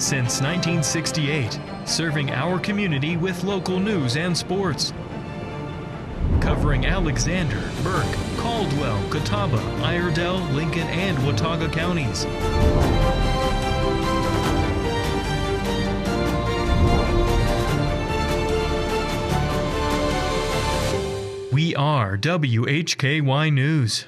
Since 1968, serving our community with local news and sports. Covering Alexander, Burke, Caldwell, Catawba, Iredell, Lincoln, and Watauga counties. We are WHKY News.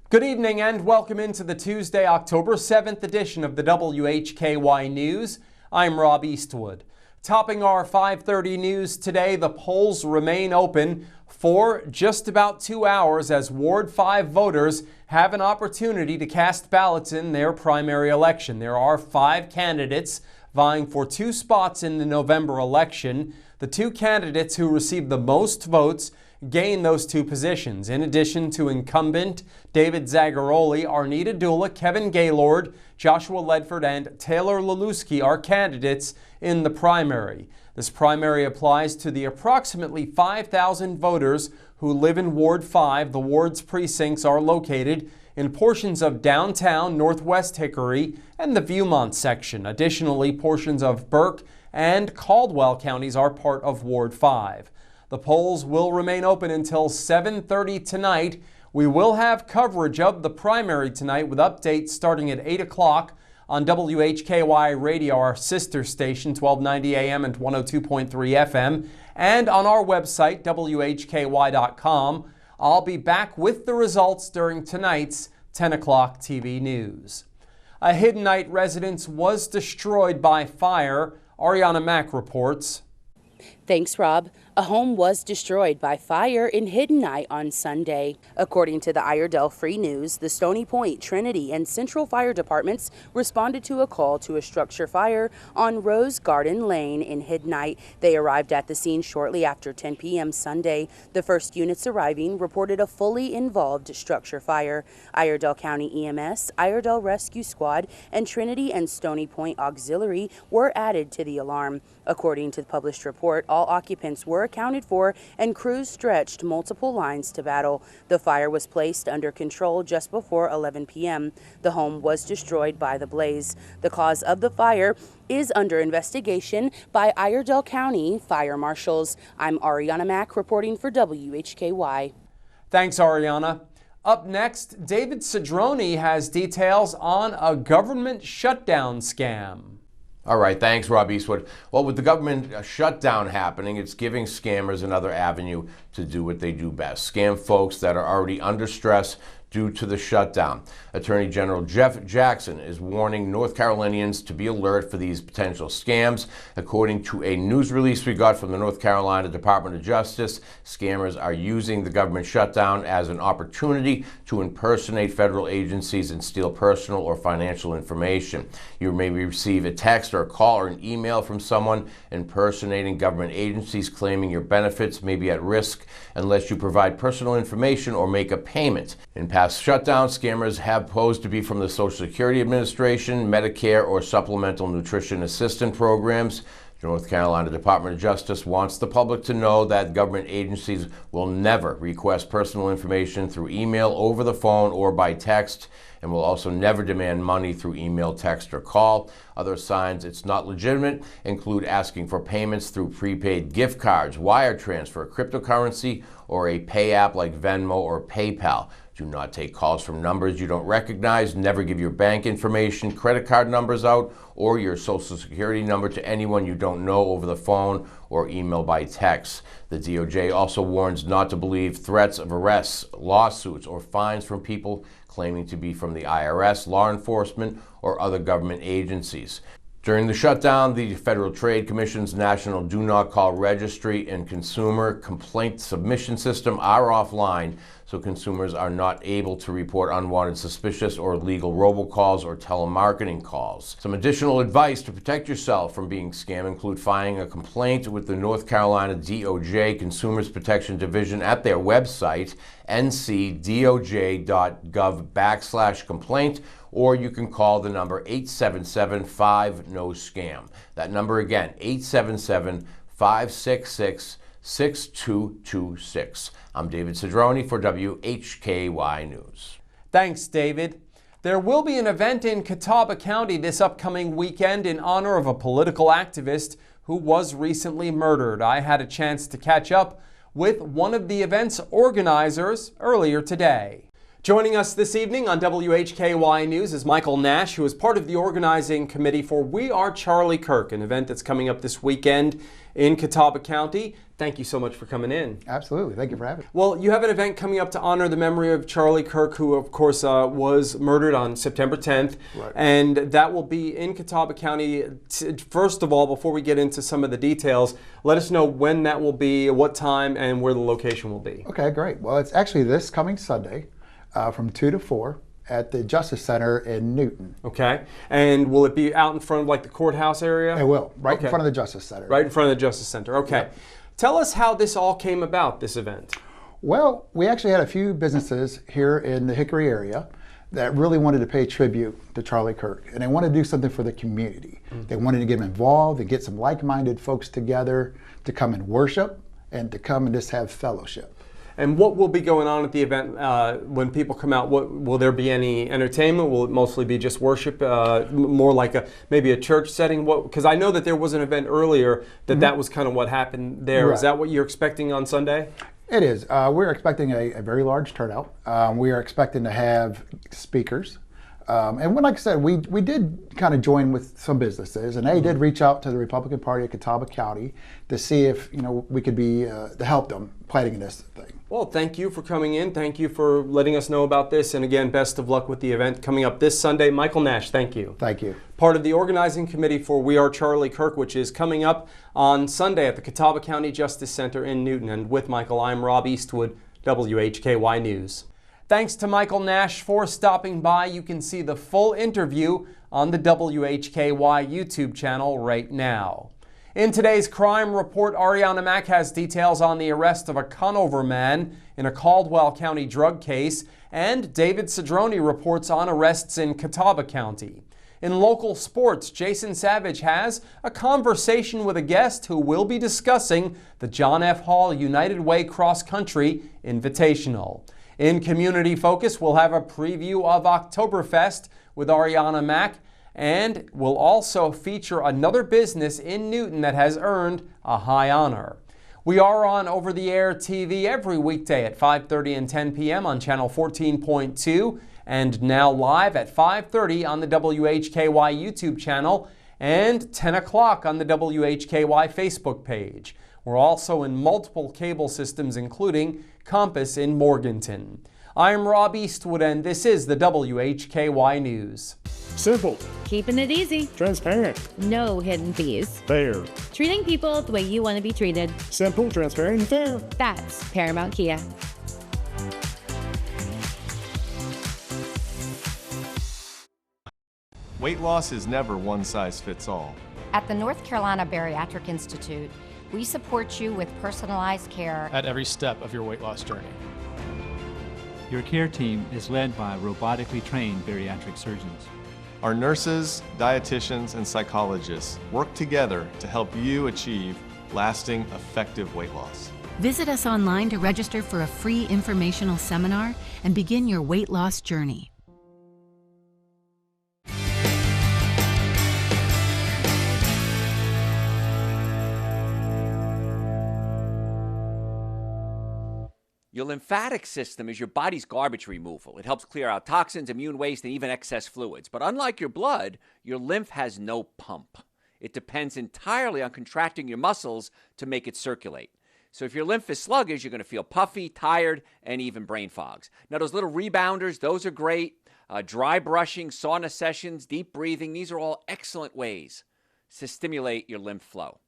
Good evening and welcome into the Tuesday, October 7th edition of the WHKY News. I'm Rob Eastwood. Topping our 5:30 news today, the polls remain open for just about 2 hours as Ward 5 voters have an opportunity to cast ballots in their primary election. There are 5 candidates vying for 2 spots in the November election. The 2 candidates who receive the most votes gain those 2 positions. In addition to incumbent David Zagaroli, Arnita Dula, Kevin Gaylord, Joshua Ledford, and Taylor Laluski are candidates in the primary. This primary applies to the approximately 5,000 voters who live in Ward 5. The ward's precincts are located in portions of downtown Northwest Hickory and the Viewmont section. Additionally, portions of Burke and Caldwell counties are part of Ward 5. The polls will remain open until 7:30 tonight. We will have coverage of the primary tonight with updates starting at 8 o'clock on WHKY Radio, our sister station, 1290 AM and 102.3 FM, and on our website, WHKY.com. I'll be back with the results during tonight's 10 o'clock TV news. A Hiddenite residence was destroyed by fire. Arianna Mack reports. Thanks, Rob. A home was destroyed by fire in Hiddenite on Sunday. According to the Iredell Free News, the Stony Point, Trinity, and Central Fire Departments responded to a call to a structure fire on Rose Garden Lane in Hiddenite. They arrived at the scene shortly after 10 p.m. Sunday. The first units arriving reported a fully involved structure fire. Iredell County EMS, Iredell Rescue Squad, and Trinity and Stony Point Auxiliary were added to the alarm. According to the published report, all occupants were accounted for and crews stretched multiple lines to battle. The fire was placed under control just before 11 p.m. The home was destroyed by the blaze. The cause of the fire is under investigation by Iredell County Fire Marshals. I'm Arianna Mack reporting for WHKY. Thanks, Arianna. Up next, David Cedrone has details on a government shutdown scam. All right, thanks, Rob Eastwood. Well, with the government shutdown happening, it's giving scammers another avenue to do what they do best: scam folks that are already under stress due to the shutdown. Attorney General Jeff Jackson is warning North Carolinians to be alert for these potential scams. According to a news release we got from the North Carolina Department of Justice, scammers are using the government shutdown as an opportunity to impersonate federal agencies and steal personal or financial information. You may receive a text or a call or an email from someone impersonating government agencies, claiming your benefits may be at risk unless you provide personal information or make a payment. In past shutdowns, scammers have posed to be from the Social Security Administration, Medicare, or Supplemental Nutrition Assistance programs. The North Carolina Department of Justice wants the public to know that government agencies will never request personal information through email, over the phone, or by text, and will also never demand money through email, text, or call. Other signs it's not legitimate include asking for payments through prepaid gift cards, wire transfer, cryptocurrency, or a pay app like Venmo or PayPal. Do not take calls from numbers you don't recognize. Never give your bank information, credit card numbers out, or your Social Security number to anyone you don't know over the phone or email by text. The DOJ also warns not to believe threats of arrests, lawsuits, or fines from people claiming to be from the IRS, law enforcement, or other government agencies. During the shutdown, the Federal Trade Commission's National Do Not Call Registry and Consumer Complaint Submission System are offline, so consumers are not able to report unwanted, suspicious, or illegal robocalls or telemarketing calls. Some additional advice to protect yourself from being scammed include filing a complaint with the North Carolina DOJ Consumers Protection Division at their website, ncdoj.gov/complaint, or you can call the number 877-5-NO-SCAM. That number again, 877-566-6226. I'm David Cedrone for WHKY News. Thanks, David. There will be an event in Catawba County this upcoming weekend in honor of a political activist who was recently murdered. I had a chance to catch up with one of the event's organizers earlier today. Joining us this evening on WHKY News is Michael Nash, who is part of the organizing committee for We Are Charlie Kirk, an event that's coming up this weekend in Catawba County. Thank you so much for coming in. Absolutely. Thank you for having me. Well, you have an event coming up to honor the memory of Charlie Kirk, who, of course, was murdered on September 10th. Right. And that will be in Catawba County. First of all, before we get into some of the details, let us know when that will be, what time, and where the location will be. Okay, great. Well, it's actually this coming Sunday from 2 to 4 at the Justice Center in Newton. Okay. And will it be out in front of like the courthouse area? It will, right Okay. in front of the Justice Center. Right in front of the Justice Center. Okay. Yeah. Tell us how this all came about, this event. Well, we actually had a few businesses here in the Hickory area that really wanted to pay tribute to Charlie Kirk, and they wanted to do something for the community. They wanted to get them involved and get some like-minded folks together to come and worship and to come and just have fellowship. And what will be going on at the event when people come out? Will there be any entertainment? Will it mostly be just worship, more like maybe a church setting? Because I know that there was an event earlier that was kind of what happened there. Right. Is that what you're expecting on Sunday? It is. We're expecting a very large turnout. We are expecting to have speakers. And like I said, we did kind of join with some businesses, and they did reach out to the Republican Party of Catawba County to see if we could be to help them planning this thing. Well, thank you for coming in. Thank you for letting us know about this. And again, best of luck with the event coming up this Sunday. Michael Nash, thank you. Thank you. Part of the organizing committee for We Are Charlie Kirk, which is coming up on Sunday at the Catawba County Justice Center in Newton. And with Michael, I'm Rob Eastwood, WHKY News. Thanks to Michael Nash for stopping by. You can see the full interview on the WHKY YouTube channel right now. In today's crime report, Arianna Mack has details on the arrest of a Conover man in a Caldwell County drug case, and David Cedrone reports on arrests in Catawba County. In local sports, Jason Savage has a conversation with a guest who will be discussing the John F. Hall United Way Cross Country Invitational. In Community Focus, we'll have a preview of Oktoberfest with Arianna Mack, and we'll also feature another business in Newton that has earned a high honor. We are on over-the-air TV every weekday at 5:30 and 10 p.m. on channel 14.2, and now live at 5:30 on the WHKY YouTube channel and 10 o'clock on the WHKY Facebook page. We're also in multiple cable systems, including Compass in Morganton. I'm Rob Eastwood, and this is the WHKY News. Simple. Keeping it easy. Transparent. No hidden fees. Fair. Treating people the way you want to be treated. Simple, transparent, and fair. That's Paramount Kia. Weight loss is never one size fits all. At the North Carolina Bariatric Institute, we support you with personalized care at every step of your weight loss journey. Your care team is led by robotically trained bariatric surgeons. Our nurses, dietitians, and psychologists work together to help you achieve lasting, effective weight loss. Visit us online to register for a free informational seminar and begin your weight loss journey. Your lymphatic system is your body's garbage removal. It helps clear out toxins, immune waste, and even excess fluids. But unlike your blood, your lymph has no pump. It depends entirely on contracting your muscles to make it circulate. So if your lymph is sluggish, you're going to feel puffy, tired, and even brain fogs. Now, those little rebounders, those are great. Dry brushing, sauna sessions, deep breathing, these are all excellent ways to stimulate your lymph flow.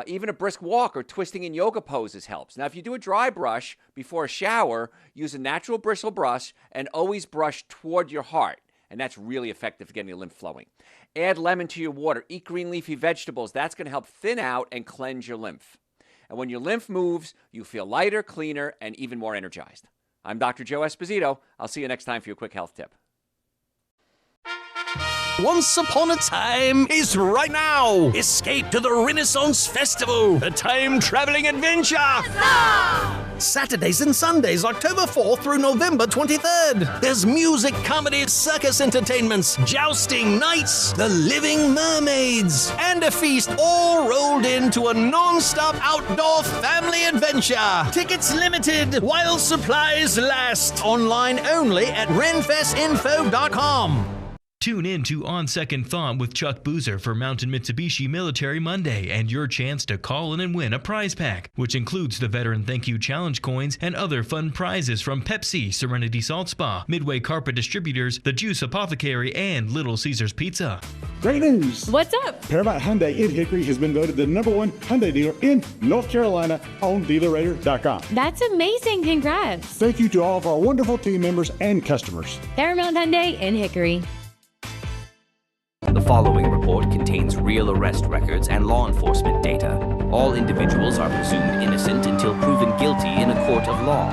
Even a brisk walk or twisting in yoga poses helps. Now, if you do a dry brush before a shower, use a natural bristle brush and always brush toward your heart. And that's really effective for getting your lymph flowing. Add lemon to your water. Eat green leafy vegetables. That's going to help thin out and cleanse your lymph. And when your lymph moves, you feel lighter, cleaner, and even more energized. I'm Dr. Joe Esposito. I'll see you next time for your quick health tip. once upon a time is right now. Escape to the Renaissance Festival, a time-traveling adventure. Saturdays and Sundays, October 4th through November 23rd. There's music, comedy, circus entertainments, jousting, nights, the living mermaids, and a feast all rolled into a non-stop outdoor family adventure. Tickets limited while supplies last. Online only at renfestinfo.com. Tune in to On Second Thought with Chuck Boozer for Mountain Mitsubishi Military Monday and your chance to call in and win a prize pack, which includes the Veteran Thank You Challenge coins and other fun prizes from Pepsi, Serenity Salt Spa, Midway Carpet Distributors, The Juice Apothecary, and Little Caesars Pizza. Great news! What's up? Paramount Hyundai in Hickory has been voted the #1 Hyundai dealer in North Carolina on DealerRater.com. That's amazing. Congrats. Thank you to all of our wonderful team members and customers. Paramount Hyundai in Hickory. The following report contains real arrest records and law enforcement data. All individuals are presumed innocent until proven guilty in a court of law.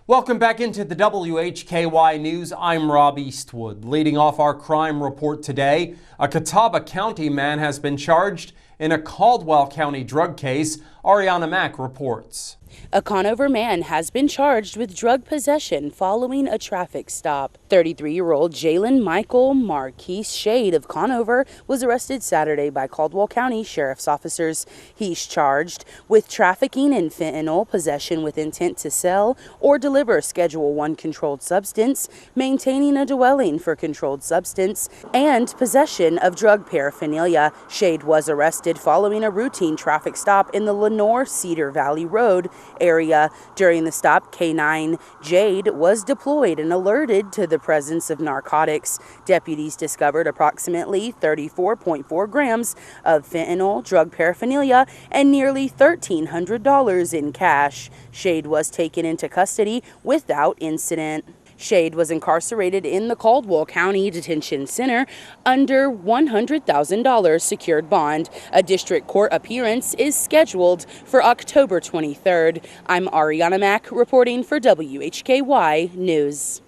Welcome back into the WHKY News. I'm Rob Eastwood. Leading off our crime report today, a Catawba County man has been charged in a Caldwell County drug case. Arianna Mack reports. A Conover man has been charged with drug possession following a traffic stop. 33-year-old Jalen Michael Marquise Shade of Conover was arrested Saturday by Caldwell County Sheriff's officers. He's charged with trafficking in fentanyl, possession with intent to sell or deliver Schedule I controlled substance, maintaining a dwelling for controlled substance, and possession of drug paraphernalia. Shade was arrested following a routine traffic stop in the Lenore-Cedar Valley Road area. During the stop, K9 Jade was deployed and alerted to the presence of narcotics. Deputies discovered approximately 34.4 grams of fentanyl, drug paraphernalia, and nearly $1,300 in cash. Shade was taken into custody without incident. Shade was incarcerated in the Caldwell County Detention Center under $100,000 secured bond. A district court appearance is scheduled for October 23rd. I'm Arianna Mack reporting for WHKY News.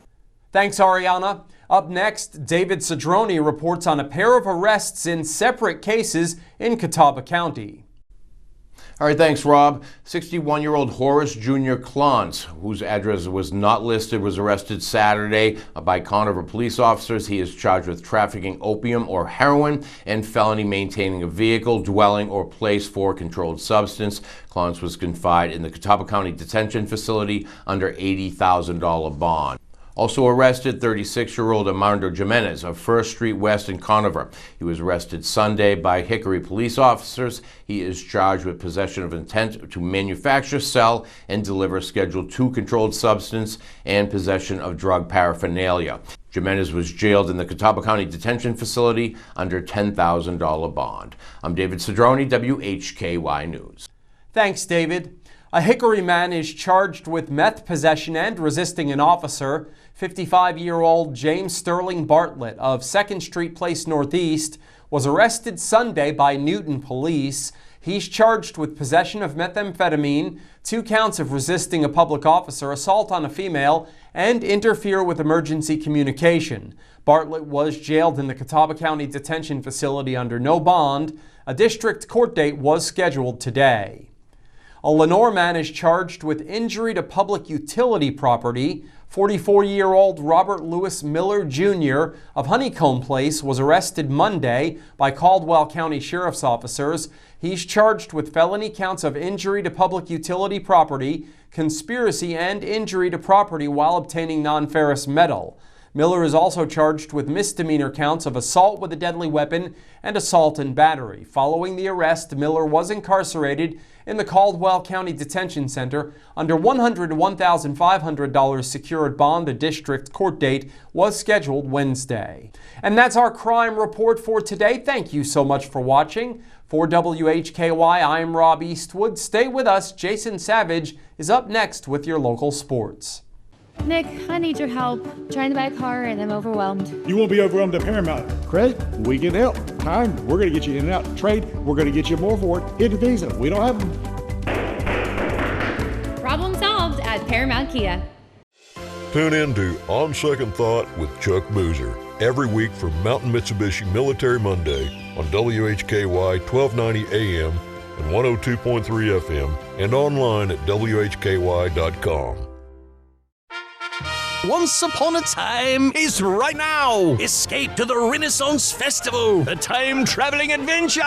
Thanks, Arianna. Up next, David Cedrone reports on a pair of arrests in separate cases in Catawba County. All right, thanks, Rob. 61-year-old Horace Jr. Clance, whose address was not listed, was arrested Saturday by Conover police officers. He is charged with trafficking opium or heroin and felony maintaining a vehicle, dwelling, or place for controlled substance. Clance was confined in the Catawba County Detention Facility under $80,000 bond. Also arrested, 36-year-old Armando Jimenez of First Street West in Conover. He was arrested Sunday by Hickory police officers. He is charged with possession of intent to manufacture, sell, and deliver Schedule II controlled substance and possession of drug paraphernalia. Jimenez was jailed in the Catawba County Detention Facility under $10,000 bond. I'm David Cedrone, WHKY News. Thanks, David. A Hickory man is charged with meth possession and resisting an officer. 55-year-old James Sterling Bartlett of 2nd Street Place Northeast was arrested Sunday by Newton police. He's charged with possession of methamphetamine, 2 counts of resisting a public officer, assault on a female, and interfere with emergency communication. Bartlett was jailed in the Catawba County Detention Facility under no bond. A district court date was scheduled today. A Lenore man is charged with injury to public utility property. 44-year-old Robert Lewis Miller Jr. of Honeycomb Place was arrested Monday by Caldwell County Sheriff's officers. He's charged with felony counts of injury to public utility property, conspiracy, and injury to property while obtaining non-ferrous metal. Miller is also charged with misdemeanor counts of assault with a deadly weapon and assault and battery. Following the arrest, Miller was incarcerated in the Caldwell County Detention Center under $101,500 secured bond. The district court date was scheduled Wednesday. And that's our crime report for today. Thank you so much for watching. For WHKY, I'm Rob Eastwood. Stay with us. Jason Savage is up next with your local sports. Nick, I need your help. Trying to buy a car and I'm overwhelmed. You won't be overwhelmed at Paramount. Credit, we can help. Time, we're going to get you in and out. Trade, we're going to get you more for it. Hidden Visa, we don't have them. Problem solved at Paramount Kia. Tune in to On Second Thought with Chuck Boozer every week for Mountain Mitsubishi Military Monday on WHKY 1290 AM and 102.3 FM and online at WHKY.com. Once upon a time is right now. Escape to the Renaissance Festival, a time-traveling adventure.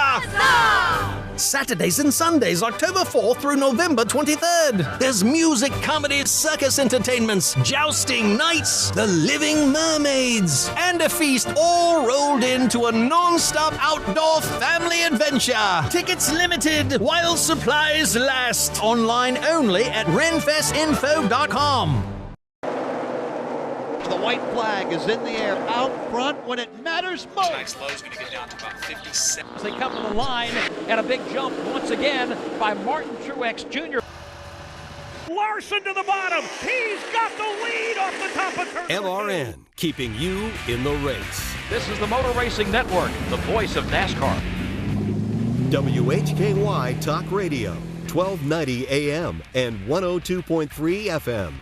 Saturdays and Sundays, October 4th through November 23rd. There's music, comedy, circus entertainments, jousting, nights, the living mermaids, and a feast all rolled into a non-stop outdoor family adventure. Tickets limited while supplies last. Online only at renfestinfo.com. The white flag is in the air, out front when it matters most. Tonight's low is going to get down to about 57. As they come to the line, and a big jump once again by Martin Truex Jr. Larson to the bottom. He's got the lead off the top of turn. LRN, keeping you in the race. This is the Motor Racing Network, the voice of NASCAR. WHKY Talk Radio, 1290 AM and 102.3 FM.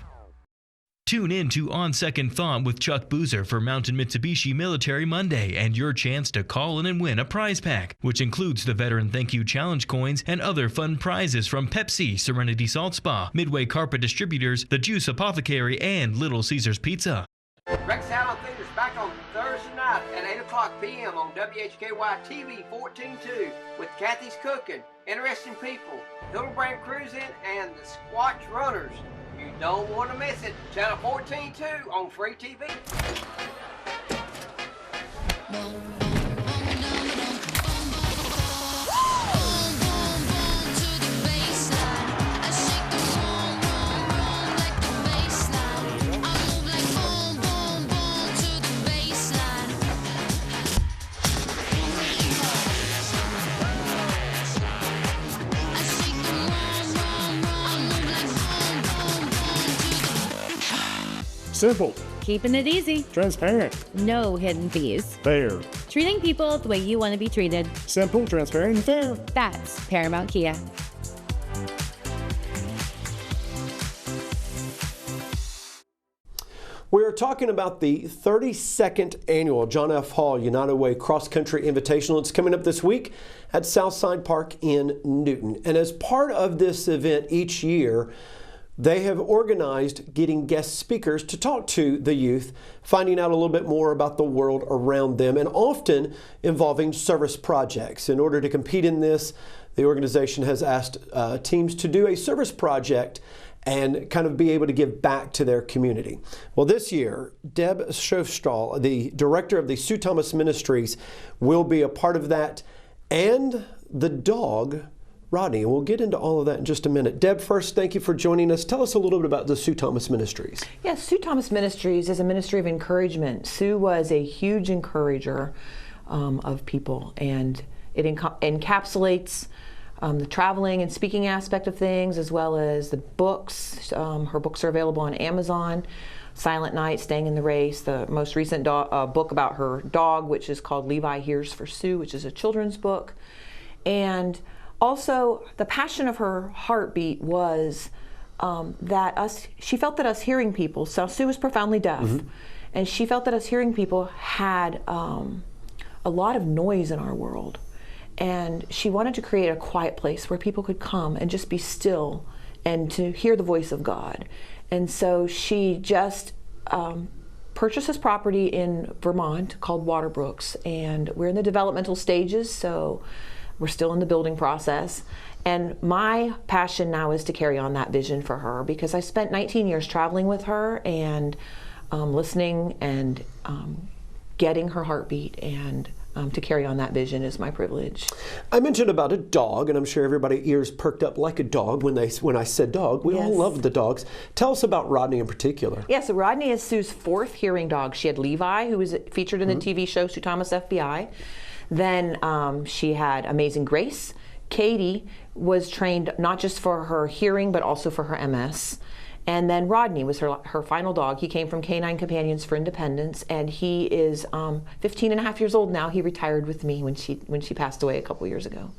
Tune in to On Second Thought with Chuck Boozer for Mountain Mitsubishi Military Monday and your chance to call in and win a prize pack, which includes the Veteran Thank You Challenge coins and other fun prizes from Pepsi, Serenity Salt Spa, Midway Carpet Distributors, The Juice Apothecary, and Little Caesars Pizza. Rex Allen Theater's back on Thursday night at 8 o'clock p.m. on WHKY TV 14.2 with Kathy's Cooking, Interesting People, Hildebrand Cruising, and the Squatch Runners. You don't want to miss it. Channel 14.2 on free TV. Simple. Keeping it easy. Transparent. No hidden fees. Fair. Treating people the way you want to be treated. Simple, transparent, and fair. That's Paramount Kia. We're talking about the 32nd annual John F. Hall United Way Cross Country Invitational. It's coming up this week at Southside Park in Newton. And as part of this event each year, they have organized getting guest speakers to talk to the youth, finding out a little bit more about the world around them, and often involving service projects. In order to compete in this, the organization has asked teams to do a service project and kind of be able to give back to their community. Well, this year, Deborah Shofstahl, the director of the Sue Thomas Ministries, will be a part of that, and the dog, Rodney. We'll get into all of that in just a minute. Deb, first, thank you for joining us. Tell us a little bit about the Sue Thomas Ministries. Yes, Sue Thomas Ministries is a ministry of encouragement. Sue was a huge encourager of people, and it encapsulates the traveling and speaking aspect of things, as well as the books. Her books are available on Amazon. Silent Night, Staying in the Race, the most recent book about her dog, which is called Levi Hears for Sue, which is a children's book. And also, the passion of her heartbeat was she felt that us hearing people, so Sue was profoundly deaf, and she felt that us hearing people had a lot of noise in our world. And she wanted to create a quiet place where people could come and just be still and to hear the voice of God. And so she just purchased this property in Vermont called Waterbrooks, and we're in the developmental stages, so we're still in the building process. And my passion now is to carry on that vision for her, because I spent 19 years traveling with her and listening and getting her heartbeat, and to carry on that vision is my privilege. I mentioned about a dog, and I'm sure everybody's ears perked up like a dog when I said dog. We all love the dogs. Tell us about Rodney in particular. Yeah, so Rodney is Sue's fourth hearing dog. She had Levi, who was featured in the TV show Sue Thomas FBI. Then she had Amazing Grace. Katie was trained not just for her hearing, but also for her MS. And then Rodney was her final dog. He came from Canine Companions for Independence, and he is 15 and a half years old now. He retired with me when she passed away a couple years ago.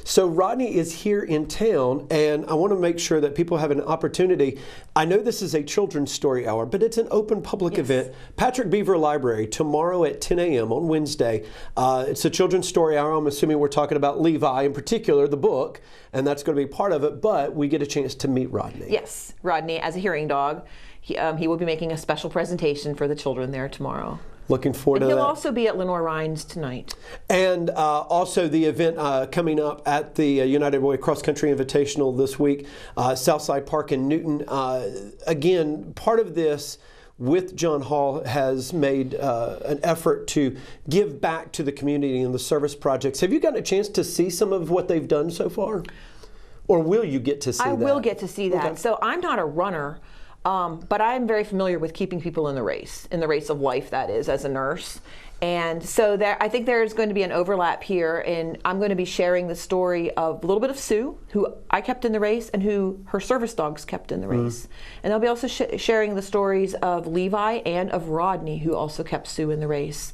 So Rodney is here in town, and I want to make sure that people have an opportunity. I know this is a children's story hour, but it's an open public event. Patrick Beaver Library tomorrow at 10 a.m. on Wednesday. It's a children's story hour. I'm assuming we're talking about Levi in particular, the book, and that's going to be part of it, but we get a chance to meet Rodney. Yes, Rodney as a hearing dog. He will be making a special presentation for the children there tomorrow. Looking forward to that. He'll also be at Lenore Rhines tonight. And also the event coming up at the United Way Cross Country Invitational this week, Southside Park in Newton. Again, part of this with John Hall has made an effort to give back to the community and the service projects. Have you gotten a chance to see some of what they've done so far? Or will you get to see that? I will get to see that. Okay. So I'm not a runner. But I am very familiar with keeping people in the race of life, that is, as a nurse. And so I think there's going to be an overlap here, and I'm going to be sharing the story of a little bit of Sue, who I kept in the race, and who her service dogs kept in the race. And I'll be also sharing the stories of Levi and of Rodney, who also kept Sue in the race.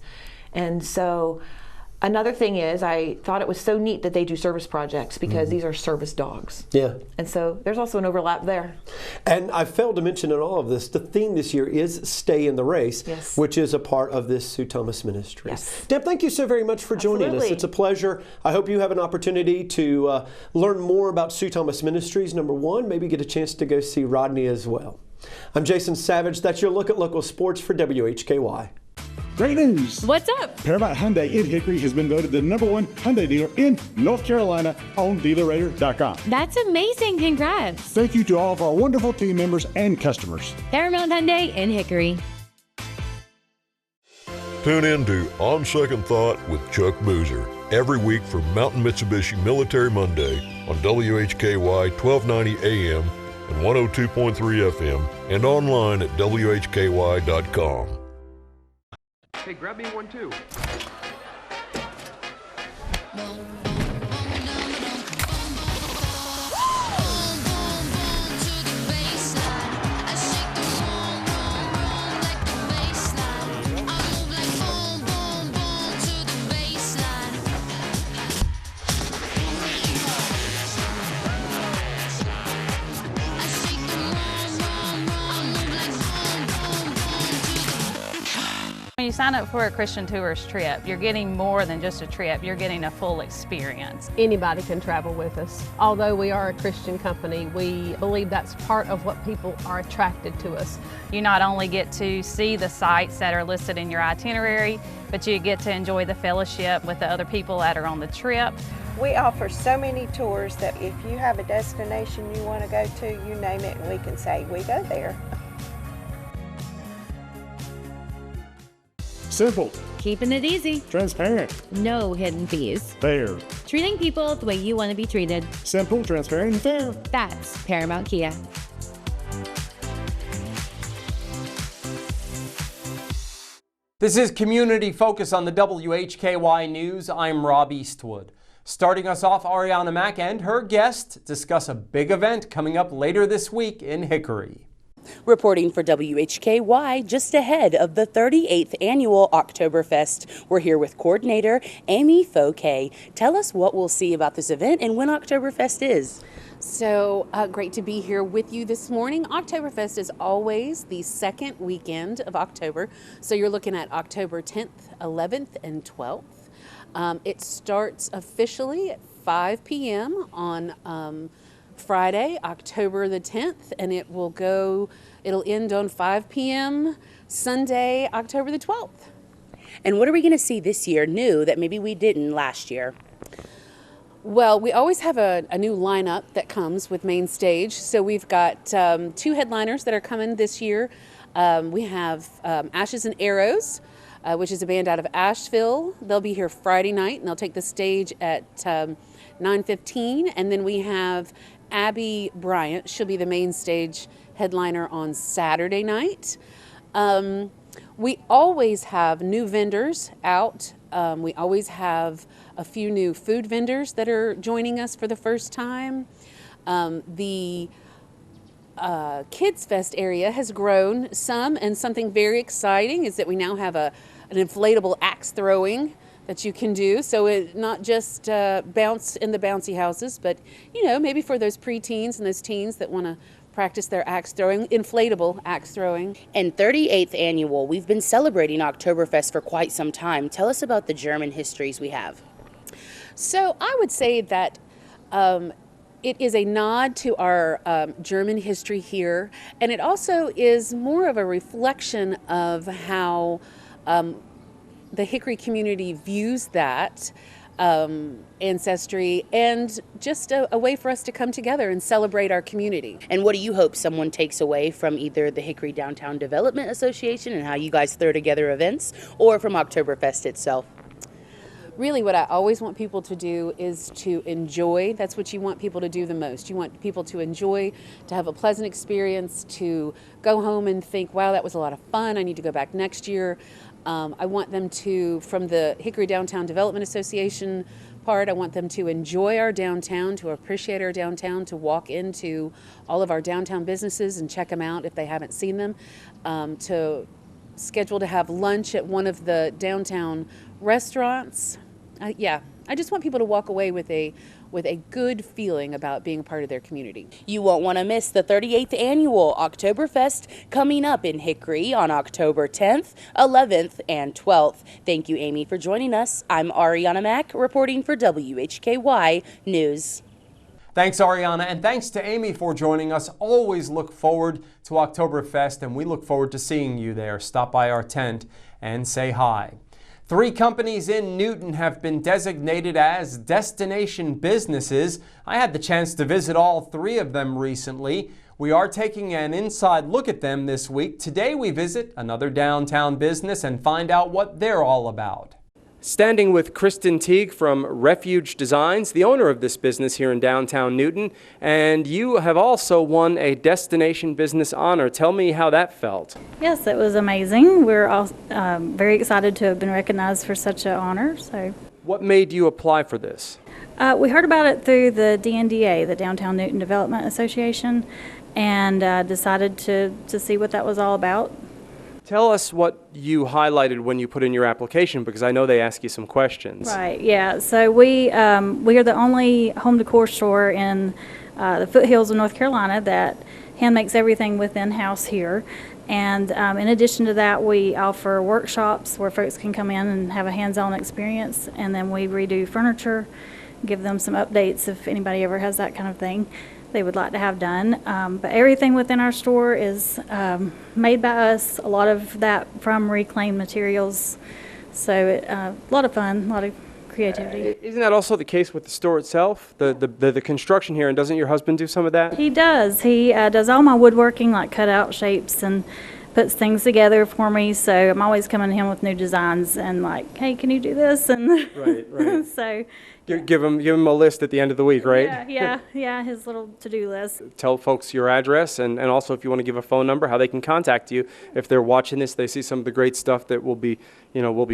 And so another thing is, I thought it was so neat that they do service projects, because these are service dogs. Yeah. And so there's also an overlap there. And I failed to mention in all of this, the theme this year is Stay in the Race, which is a part of this Sue Thomas Ministries. Yes. Deb, thank you so very much for joining us. It's a pleasure. I hope you have an opportunity to learn more about Sue Thomas Ministries, number one, maybe get a chance to go see Rodney as well. I'm Jason Savage. That's your look at local sports for WHKY. Great news! What's up? Paramount Hyundai in Hickory has been voted the #1 Hyundai dealer in North Carolina on DealerRater.com. That's amazing. Congrats. Thank you to all of our wonderful team members and customers. Paramount Hyundai in Hickory. Tune in to On Second Thought with Chuck Boozer every week from Mountain Mitsubishi Military Monday on WHKY 1290 AM and 102.3 FM and online at WHKY.com. Hey, grab me one too. When you sign up for a Christian Tours trip, you're getting more than just a trip, you're getting a full experience. Anybody can travel with us. Although we are a Christian company, we believe that's part of what people are attracted to us. You not only get to see the sites that are listed in your itinerary, but you get to enjoy the fellowship with the other people that are on the trip. We offer so many tours that if you have a destination you want to go to, you name it, and we can say, we go there. Simple. Keeping it easy. Transparent. No hidden fees. Fair. Treating people the way you want to be treated. Simple, transparent, and fair. That's Paramount Kia. This is Community Focus on the WHKY News. I'm Rob Eastwood. Starting us off, Arianna Mack and her guest discuss a big event coming up later this week in Hickory. Reporting for WHKY just ahead of the 38th annual Oktoberfest. We're here with coordinator Amy Fauguet. Tell us what we'll see about this event and when Oktoberfest is. So great to be here with you this morning. Oktoberfest is always the second weekend of October. So you're looking at October 10th, 11th, and 12th. It starts officially at 5 p.m. on Friday, October the 10th, and it'll end on 5 p.m. Sunday, October the 12th. And what are we going to see this year new that maybe we didn't last year? Well, we always have a new lineup that comes with Main Stage. So we've got two headliners that are coming this year. We have Ashes and Arrows, which is a band out of Asheville. They'll be here Friday night, and they'll take the stage at 9:15. And then we have Abby Bryant. She'll be the Main Stage headliner on Saturday night. We always have new vendors out. We always have a few new food vendors that are joining us for the first time. The Kids Fest area has grown some, and something very exciting is that we now have an inflatable axe throwing that you can do. So it not just bounce in the bouncy houses, but maybe for those preteens and those teens that want to practice their axe throwing, inflatable axe throwing. And 38th annual, we've been celebrating Oktoberfest for quite some time. Tell us about the German histories we have. So I would say that it is a nod to our German history here, and it also is more of a reflection of how the Hickory community views that ancestry, and just a way for us to come together and celebrate our community. And what do you hope someone takes away from either the Hickory Downtown Development Association and how you guys throw together events, or from Oktoberfest itself? Really, what I always want people to do is to enjoy. That's what you want people to do the most. You want people to enjoy, to have a pleasant experience, to go home and think, wow, that was a lot of fun. I need to go back next year. I want them to, from the Hickory Downtown Development Association part, I want them to enjoy our downtown, to appreciate our downtown, to walk into all of our downtown businesses and check them out if they haven't seen them, to schedule to have lunch at one of the downtown restaurants. I just want people to walk away with a good feeling about being a part of their community. You won't want to miss the 38th annual Oktoberfest coming up in Hickory on October 10th, 11th, and 12th. Thank you, Amy, for joining us. I'm Arianna Mack, reporting for WHKY News. Thanks, Arianna, and thanks to Amy for joining us. Always look forward to Oktoberfest, and we look forward to seeing you there. Stop by our tent and say hi. 3 companies in Newton have been designated as destination businesses. I had the chance to visit all 3 of them recently. We are taking an inside look at them this week. Today we visit another downtown business and find out what they're all about. Standing with Kristen Teague from Refuge Designs, the owner of this business here in downtown Newton, and you have also won a Destination Business Honor. Tell me how that felt. Yes, it was amazing. We're all very excited to have been recognized for such an honor. What made you apply for this? We heard about it through the DNDA, the Downtown Newton Development Association, and decided to see what that was all about. Tell us what you highlighted when you put in your application, because I know they ask you some questions. Right, yeah. So we are the only home decor store in the foothills of North Carolina that hand makes everything within house here. And in addition to that, we offer workshops where folks can come in and have a hands-on experience. And then we redo furniture, give them some updates if anybody ever has that kind of thing they would like to have done. But everything within our store is made by us, a lot of that from reclaimed materials. So a lot of fun, a lot of creativity. Isn't that also the case with the store itself, the construction here, and doesn't your husband do some of that? He does. He does all my woodworking, like cut out shapes, and puts things together for me. So I'm always coming to him with new designs and like, hey, can you do this? And right. So give him a list at the end of the week, right? Yeah, his little to-do list. Tell folks your address, and also if you want to give a phone number, how they can contact you. If they're watching this, they see some of the great stuff that we'll be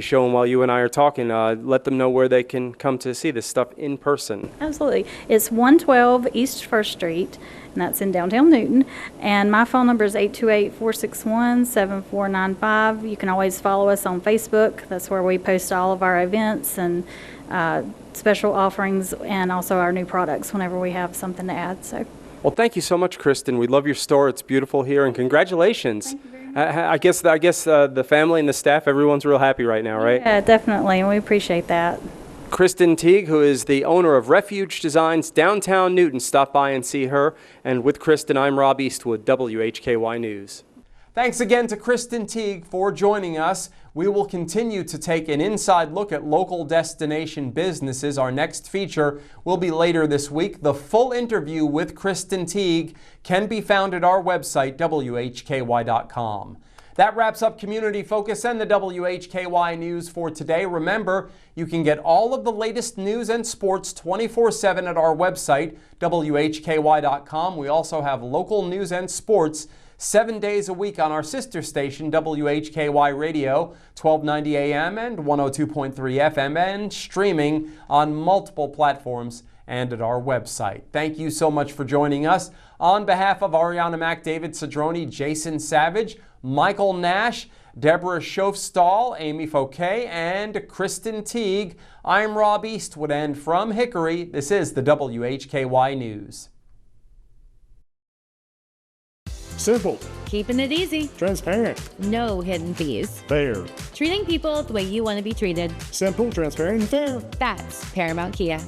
showing while you and I are talking. Let them know where they can come to see this stuff in person. Absolutely. It's 112 East 1st Street, and that's in downtown Newton. And my phone number is 828-461-7495. You can always follow us on Facebook. That's where we post all of our events and special offerings, and also our new products whenever we have something to add. So, well, thank you so much, Kristen. We love your store. It's beautiful here, and congratulations. Thank you very much. I guess the family and the staff, everyone's real happy right now, right? Yeah, definitely, and we appreciate that. Kristen Teague, who is the owner of Refuge Designs, downtown Newton. Stop by and see her. And with Kristen, I'm Rob Eastwood, WHKY News. Thanks again to Kristen Teague for joining us. We will continue to take an inside look at local destination businesses. Our next feature will be later this week. The full interview with Kristen Teague can be found at our website, WHKY.com. That wraps up Community Focus and the WHKY News for today. Remember, you can get all of the latest news and sports 24/7 at our website, WHKY.com. We also have local news and sports 7 days a week on our sister station, WHKY Radio, 1290 AM and 102.3 FM, and streaming on multiple platforms and at our website. Thank you so much for joining us. On behalf of Arianna Mack, David Cedrone, Jason Savage, Michael Nash, Deborah Shofstahl, Amy Fauguet, and Kristen Teague, I'm Rob Eastwood, and from Hickory, this is the WHKY News. Simple. Keeping it easy. Transparent. No hidden fees. Fair. Treating people the way you want to be treated. Simple, transparent, and fair. That's Paramount Kia.